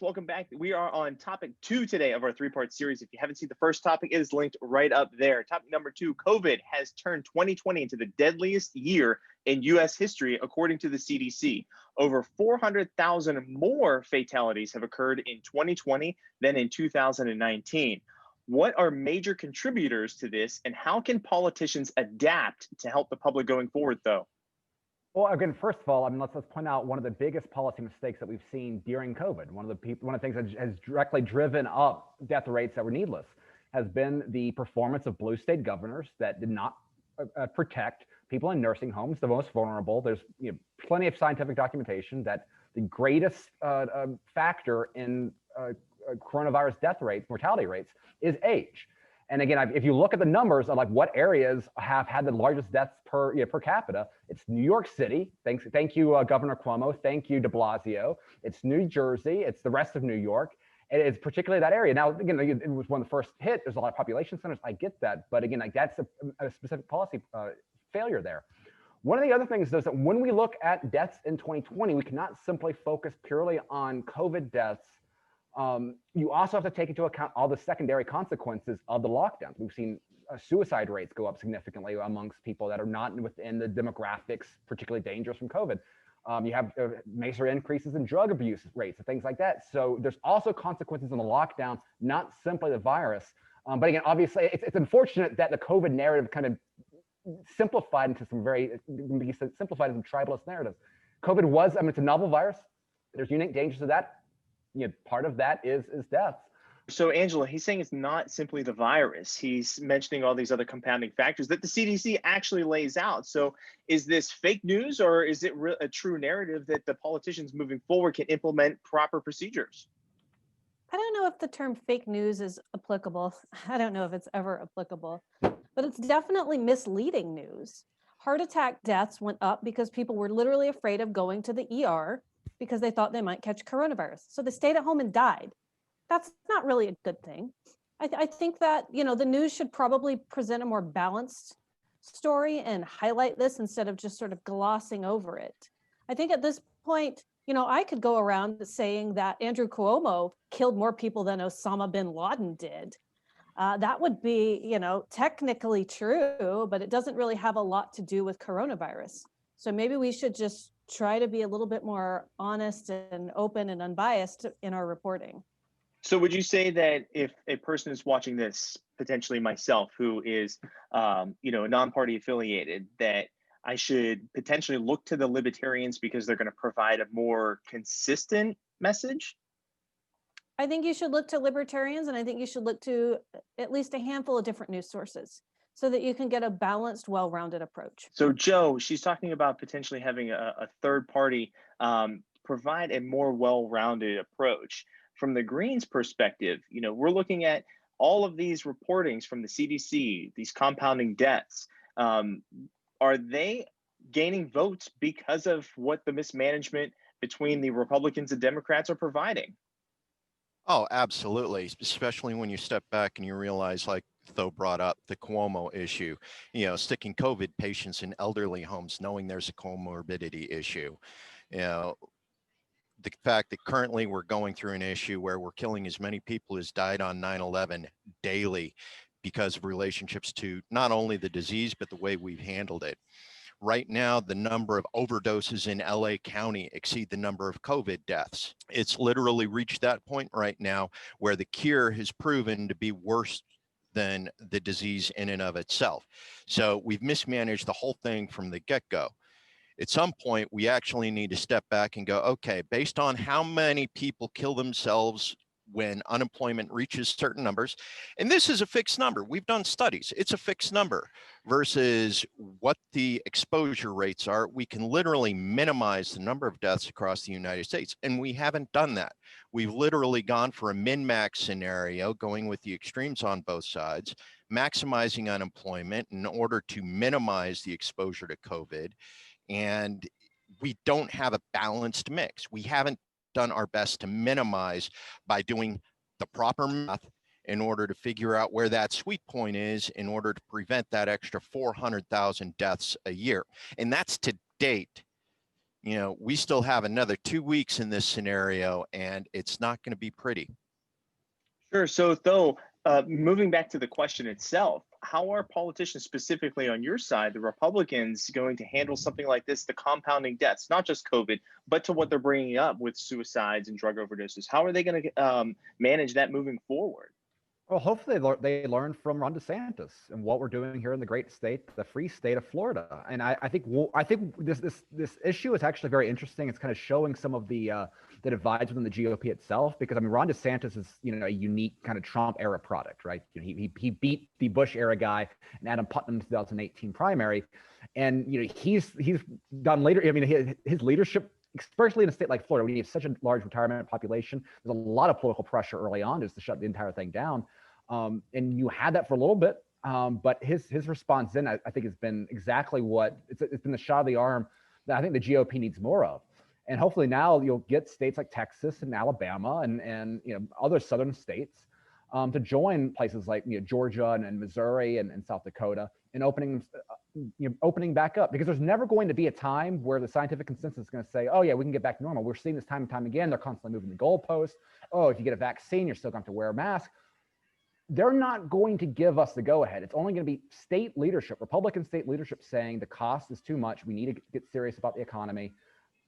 Welcome back. We are on topic 2 today of our 3-part series. If you haven't seen the first topic, it is linked right up there. Topic number 2, COVID has turned 2020 into the deadliest year in U.S. history, according to the CDC. Over 400,000 more fatalities have occurred in 2020 than in 2019. What are major contributors to this, and how can politicians adapt to help the public going forward, though? Well, again, first of all, let's point out one of the biggest policy mistakes that we've seen during COVID. One of the things that has directly driven up death rates that were needless has been the performance of blue state governors that did not protect people in nursing homes, the most vulnerable. There's plenty of scientific documentation that the greatest factor in coronavirus death rates, mortality rates, is age. And again, if you look at the numbers of like what areas have had the largest deaths per capita, it's New York City. Thank you, Governor Cuomo. Thank you, de Blasio. It's New Jersey. It's the rest of New York. And it's particularly that area. Now, again, it was one of the first hit. There's a lot of population centers. I get that. But again, like that's a specific policy failure there. One of the other things is that when we look at deaths in 2020, we cannot simply focus purely on COVID deaths. You also have to take into account all the secondary consequences of the lockdowns. We've seen suicide rates go up significantly amongst people that are not within the demographics particularly dangerous from COVID. You have major increases in drug abuse rates and things like that. So there's also consequences in the lockdown, not simply the virus. But again, obviously, it's unfortunate that the COVID narrative kind of simplified into some tribalist narratives. COVID was, it's a novel virus. There's unique dangers of that. Part of that is death. So, Angela, he's saying it's not simply the virus. He's mentioning all these other compounding factors that the CDC actually lays out. So is this fake news, or is it a true narrative that the politicians moving forward can implement proper procedures? I don't know if the term fake news is applicable. I don't know if it's ever applicable, but it's definitely misleading news. Heart attack deaths went up because people were literally afraid of going to the ER because they thought they might catch coronavirus. So they stayed at home and died. That's not really a good thing. I think that, the news should probably present a more balanced story and highlight this instead of just sort of glossing over it. I think at this point, I could go around saying that Andrew Cuomo killed more people than Osama bin Laden did. That would be, technically true, but it doesn't really have a lot to do with coronavirus. So maybe we should just try to be a little bbit more honest and open and unbiased in our reporting. So would you say that if a person is watching this, potentially myself, who is, non-party affiliated, that I should potentially look to the Libertarians because they're going to provide a more consistent message? I think you should look to Libertarians, and I think you should look to at least a handful of different news sources so that you can get a balanced, well-rounded approach. So Joe, she's talking about potentially having a third party provide a more well-rounded approach. From the Greens' perspective, we're looking at all of these reportings from the CDC, these compounding deaths. Are they gaining votes because of what the mismanagement between the Republicans and Democrats are providing? Oh, absolutely. Especially when you step back and you realize, like Tho brought up, the Cuomo issue, sticking COVID patients in elderly homes, knowing there's a comorbidity issue. The fact that currently we're going through an issue where we're killing as many people as died on 9/11 daily because of relationships to not only the disease, but the way we've handled it. Right now, the number of overdoses in LA County exceed the number of COVID deaths. It's literally reached that point right now where the cure has proven to be worse than the disease in and of itself. So we've mismanaged the whole thing from the get-go. At some point, we actually need to step back and go, okay, based on how many people kill themselves when unemployment reaches certain numbers, and this is a fixed number, we've done studies, it's a fixed number, versus what the exposure rates are, we can literally minimize the number of deaths across the United States, and we haven't done that. We've literally gone for a min-max scenario, going with the extremes on both sides, maximizing unemployment in order to minimize the exposure to COVID, and we don't have a balanced mix. We haven't done our best to minimize by doing the proper math in order to figure out where that sweet point is in order to prevent that extra 400,000 deaths a year. And that's to date. we still have another 2 weeks in this scenario, and it's not going to be pretty. Sure. So, though, moving back to the question itself, how are politicians, specifically on your side, the Republicans, going to handle something like this, the compounding deaths, not just COVID, but to what they're bringing up with suicides and drug overdoses? How are they going to manage that moving forward? Well, hopefully they learn from Ron DeSantis and what we're doing here in the great state, the free state of Florida. And I think this issue is actually very interesting. It's kind of showing some of the divides within the GOP itself, because I mean, Ron DeSantis is a unique kind of Trump era product, right? He beat the Bush era guy and Adam Putnam in the 2018 primary, and he's done later. I mean, his leadership, especially in a state like Florida, when you have such a large retirement population, there's a lot of political pressure early on just to shut the entire thing down. And you had that for a little bit, but his response then, I think, has been exactly what it's been the shot of the arm that I think the GOP needs more of. And hopefully now you'll get states like Texas and Alabama and other southern states to join places like Georgia and Missouri and South Dakota in opening back up, because there's never going to be a time where the scientific consensus is going to say, oh yeah, we can get back to normal. We're seeing this time and time again. They're constantly moving the goalposts. Oh, if you get a vaccine, you're still going to have to wear a mask. They're not going to give us the go-ahead. It's only going to be state leadership, Republican state leadership, saying the cost is too much. We need to get serious about the economy.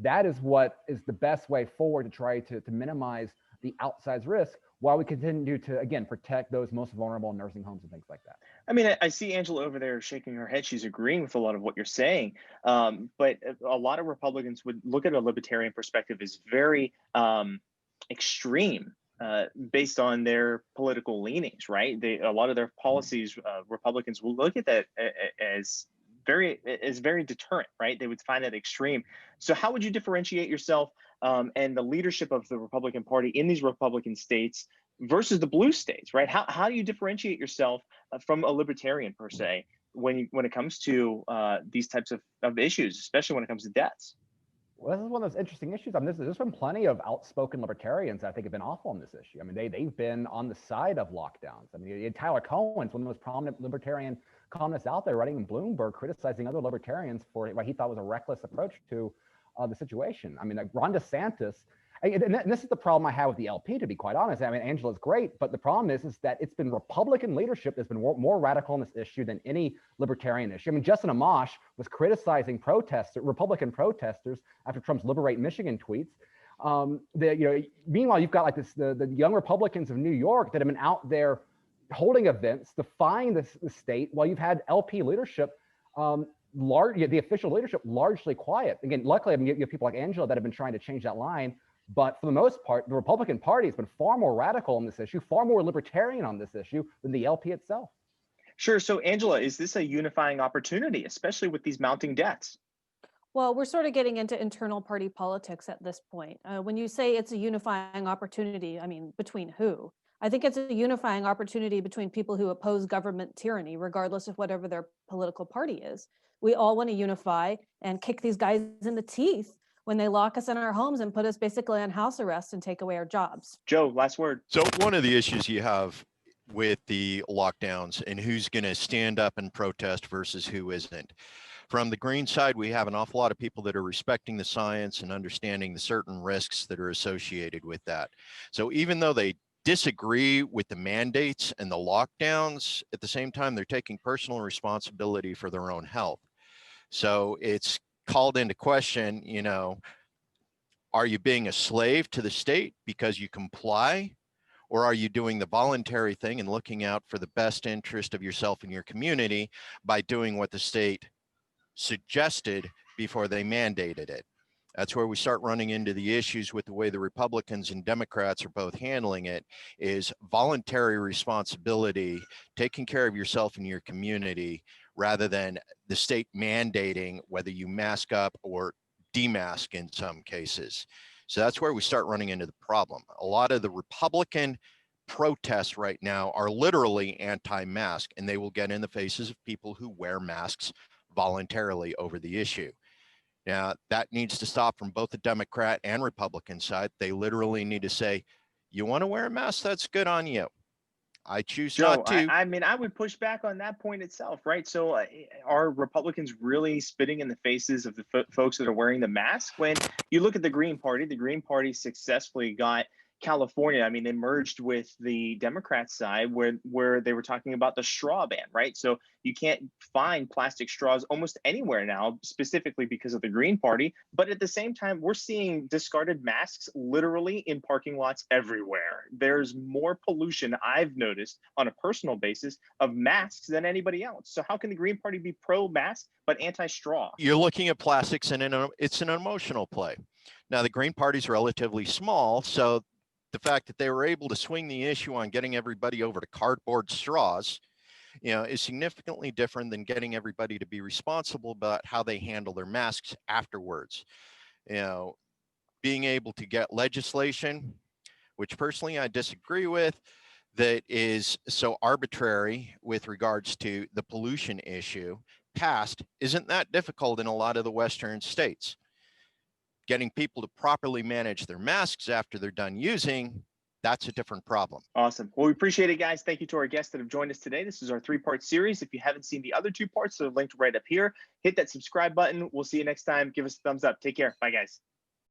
That is what is the best way forward to try to minimize the outsized risk, while we continue to, again, protect those most vulnerable in nursing homes and things like that. I mean, I see Angela over there shaking her head. She's agreeing with a lot of what you're saying. But a lot of Republicans would look at a libertarian perspective as very extreme, based on their political leanings, right? A lot of their policies, Republicans will look at that as very deterrent, right? They would find that extreme. So how would you differentiate yourself and the leadership of the Republican Party in these Republican states versus the blue states, right? How do you differentiate yourself from a libertarian per se when it comes to these types of issues, especially when it comes to deaths? Well, this is one of those interesting issues. I mean, there's been plenty of outspoken libertarians that I think have been awful on this issue. I mean, they've been on the side of lockdowns. I mean, Tyler Cohen's one of the most prominent libertarian columnists out there, writing in Bloomberg, criticizing other libertarians for what he thought was a reckless approach to the situation. I mean, like Ron DeSantis, and this is the problem I have with the LP, to be quite honest. I mean, Angela's great, but the problem is that it's been Republican leadership that's been more radical on this issue than any libertarian issue. I mean, Justin Amash was criticizing Republican protesters after Trump's Liberate Michigan tweets. Meanwhile, you've got like the young Republicans of New York that have been out there holding events, defying the state, while you've had LP leadership, the official leadership, largely quiet. Again, luckily, I mean, you have people like Angela that have been trying to change that line. But for the most part, the Republican Party has been far more radical on this issue, far more libertarian on this issue than the LP itself. Sure. So, Angela, is this a unifying opportunity, especially with these mounting deaths? Well, we're sort of getting into internal party politics at this point. When you say it's a unifying opportunity, I mean, between who? I think it's a unifying opportunity between people who oppose government tyranny, regardless of whatever their political party is. We all want to unify and kick these guys in the teeth when they lock us in our homes and put us basically on house arrest and take away our jobs. Joe, last word. So one of the issues you have with the lockdowns and who's going to stand up and protest versus who isn't. From the green side, we have an awful lot of people that are respecting the science and understanding the certain risks that are associated with that. So even though they disagree with the mandates and the lockdowns, at the same time, they're taking personal responsibility for their own health. So it's called into question, are you being a slave to the state because you comply, or are you doing the voluntary thing and looking out for the best interest of yourself and your community by doing what the state suggested before they mandated it? That's where we start running into the issues with the way the Republicans and Democrats are both handling it, is voluntary responsibility, taking care of yourself and your community, rather than the state mandating whether you mask up or demask in some cases. So that's where we start running into the problem. A lot of the Republican protests right now are literally anti-mask, and they will get in the faces of people who wear masks voluntarily over the issue. Now, that needs to stop from both the Democrat and Republican side. They literally need to say, you want to wear a mask? That's good on you. I choose Joe, not to. I mean, I would push back on that point itself, right? So, are Republicans really spitting in the faces of the folks that are wearing the mask? When you look at the Green Party successfully got California. I mean, they merged with the Democrat side where they were talking about the straw ban, right? So you can't find plastic straws almost anywhere now, specifically because of the Green Party. But at the same time, we're seeing discarded masks literally in parking lots everywhere. There's more pollution, I've noticed, on a personal basis of masks than anybody else. So how can the Green Party be pro-mask but anti-straw? You're looking at plastics, and it's an emotional play. Now, the Green Party's relatively small, so the fact that they were able to swing the issue on getting everybody over to cardboard straws, is significantly different than getting everybody to be responsible about how they handle their masks afterwards. Being able to get legislation, which personally I disagree with, that is so arbitrary with regards to the pollution issue passed isn't that difficult in a lot of the Western states. Getting people to properly manage their masks after they're done using, that's a different problem. Awesome. Well, we appreciate it, guys. Thank you to our guests that have joined us today. This is our 3-part series. If you haven't seen the other 2 parts, they're linked right up here. Hit that subscribe button. We'll see you next time. Give us a thumbs up. Take care. Bye, guys.